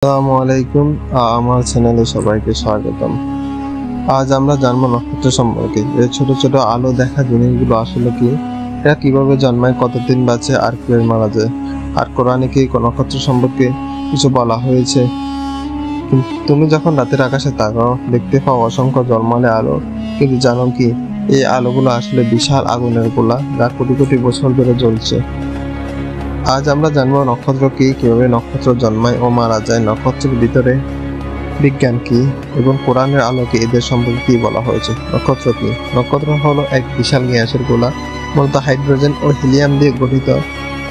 আসসালামু আলাইকুম, আমার চ্যানেলে সবাইকে স্বাগতম। আজ আমরা জানবো নক্ষত্র সম্পর্কে। এই ছোট ছোট আলো দেখা জিনিসগুলো আসলে কি, এরা কিভাবে জন্মায়, কতদিন বাঁচে আর কিভাবে মারা যায়। আর কোরআনে কি নক্ষত্র সম্পর্কে কিছু বলা হয়েছে? তুমি যখন রাতের আকাশে তাকাও, দেখতে পাও অসংখ্য জলমালে আলো, কিন্তু জানো কি এই আলোগুলো আসলে বিশাল আগুনের গোলা, যা কোটি কোটি বছর ধরে জ্বলছে। আজ আমরা জানবো নক্ষত্র কি, কিভাবে নক্ষত্র জন্মায় ও মারা যায়, নক্ষত্রের ভিতরে বিজ্ঞান কি এবং কোরআনের আলোকে এদের সম্পর্কে কি বলা হয়েছে। নক্ষত্র কি? নক্ষত্র হলো এক বিশাল গ্যাসের গোলা, মূলত হাইড্রোজেন ও হিলিয়াম দিয়ে গঠিত,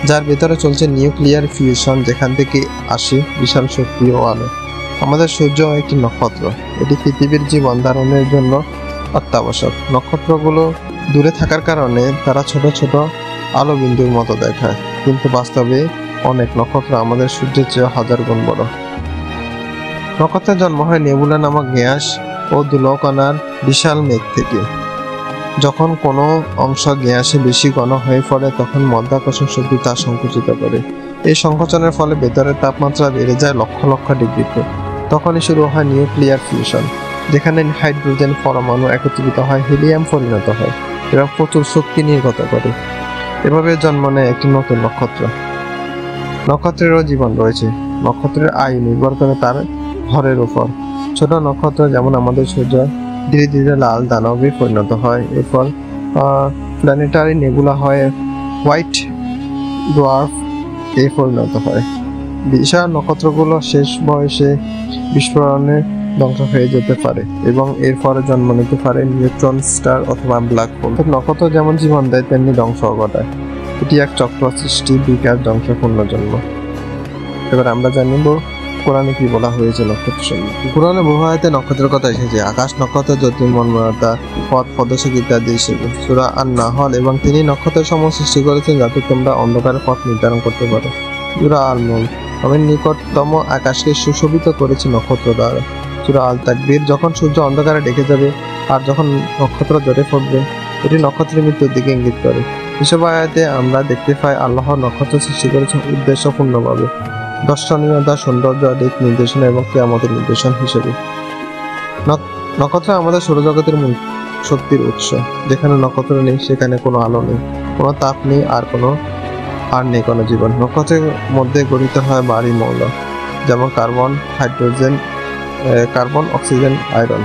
যার ভেতরে চলছে নিউক্লিয়ার ফিউশন, যেখান থেকে আসে বিশাল শক্তি ও আলো। আমাদের সূর্য একটি নক্ষত্র, এটি পৃথিবীর জীবন ধারণের জন্য অত্যাবশ্যক। নক্ষত্রগুলো দূরে থাকার কারণে তারা ছোট ছোট আলো বিন্দুর মতো দেখায়, কিন্তু বাস্তবে অনেক নক্ষত্র আমাদের সূর্যের চেয়ে হাজার গুণ বড়। নক্ষত্রের জন্ম হয় নেবুলা নামক গ্যাস ও ধুলোকণার বিশাল মেঘ থেকে। যখন কোনো অংশ গ্যাসে বেশি ঘন হয়ে পড়ে, তখন মাধ্যাকর্ষণ শক্তি তা সংকুচিত করে। এই সংকোচনের ফলে ভেতরের তাপমাত্রা বেড়ে যায় লক্ষ লক্ষ ডিগ্রিতে। তখনই শুরু হয় নিউক্লিয়ার ফিউশন, যেখানে হাইড্রোজেন পরমাণু একত্রিত হয়, হিলিয়াম পরিণত হয় এবং প্রচুর শক্তি নির্গত করে। এভাবে জন্ম নেয় একটি নতুন নক্ষত্র। নক্ষত্রেরও জীবন রয়েছে। নক্ষত্রের আয়ু নির্ভর করে তার ভরের উপর। ছোট নক্ষত্র যেমন আমাদের সূর্য ধীরে ধীরে লাল দানবে পরিণত হয়, এরপর প্ল্যানেটারি নেবুলা হয়, হোয়াইট ডোয়ার্ফ এ পরিণত হয়। বিশাল নক্ষত্রগুলো শেষ বয়সে বিস্ফোরণে ধ্বংস হয়ে যেতে পারে এবং এরপরে জন্ম নিতে পারে নিউট্রন স্টার অথবা ব্ল্যাক হোল। নক্ষত্র যেমন জীবন দেয়, তেমনি ধ্বংস ঘটায়। এটি এক চক্র, সৃষ্টি, বিকাশ, ধ্বংস, পুনর্জন্ম। এবার আমরা জানিব কোরআনে কি বলা হয়েছে নক্ষত্র সম্পর্কে। কোরআনে বহু আয়াতে নক্ষত্রের কথা এসেছে। আকাশ নক্ষত্র, জ্যোতির্ময়তা, পথ প্রদর্শক ইত্যাদি হিসেবে সূরা আন-নাহল। এবং তিনি নক্ষত্রের সমূহ সৃষ্টি করেছেন যাতে তোমরা অন্ধকারের পথ নির্ধারণ করতে পারো। সূরা আল-মুলক। আমি নিকটতম আকাশকে সুশোভিত করেছি নক্ষত্র দ্বারা। সূরা আল-তাকবীর। যখন সূর্য অন্ধকারে ঢেকে যাবে আর যখন নক্ষত্র জ্বলে পড়বে, এটি নক্ষত্রের মৃত্যুর দিকে ইঙ্গিত করে। এসব আয়াতে আমরা দেখতে পাই আল্লাহ নক্ষত্র সৃষ্টি করেছেন উদ্দেশ্যপূর্ণভাবে, দর্শনীয়তা, সৌন্দর্য, দিক নির্দেশনা এবং কিয়ামতের নির্দেশন হিসেবে। নক্ষত্র আমাদের সৌরজগতের মূল শক্তির উৎস। যেখানে নক্ষত্র নেই সেখানে কোনো আলো নেই, কোনো তাপ নেই, আর নেই কোনো জীবন। নক্ষত্রের মধ্যে গঠিত হয় ভারী মৌল, যেমন কার্বন, অক্সিজেন, আয়রন,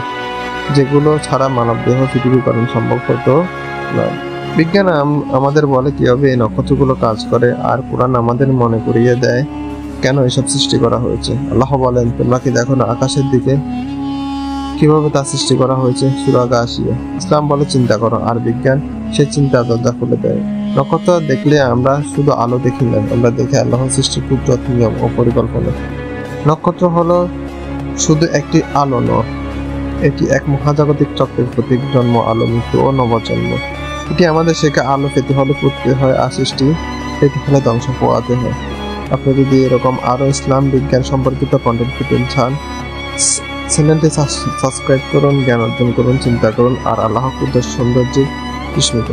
যেগুলো ছাড়া মানব দেহ পৃথিবীকরণ সম্ভব হতো না। বিজ্ঞান আমাদের বলে কিভাবে এই নক্ষত্রগুলো কাজ করে, আর কোরআন আমাদের মনে করিয়ে দেয় কেন এসব সৃষ্টি করা হয়েছে। আল্লাহ বলেন, তোমরা কি দেখো না আকাশের দিকে কিভাবে তা সৃষ্টি করা হয়েছে? সূরা গাশিয়া। ইসলাম বলে চিন্তা করো, আর বিজ্ঞান সেই চিন্তা দরজা খুলে দেয়। নক্ষত্র দেখলে আমরা শুধু আলো দেখি না, আমরা দেখি আল্লাহর সৃষ্টির কুদরত, নিয়ম ও পরিকল্পনা। নক্ষত্র হলো শুধু একটি আলো নয়, এটি এক মহাজাগতিক চক্রের প্রতীক। জন্ম, আলো, মৃত্যু ও নবজন্ম। এটি আমাদের শেখায় আলো পেতে হলে ফুটতে হয়, আর সৃষ্টি পেতে হলে ধ্বংস পোয়াতে হয়। আপনি যদি এরকম আরো ইসলাম বিজ্ঞান সম্পর্কিত কন্টেন্ট পেতে চান, চ্যানেলটি সাবস্ক্রাইব করুন, জ্ঞান অর্জন করুন, চিন্তা করুন, আর আল্লাহ কুদরত সৌন্দর্যে বিস্মিত।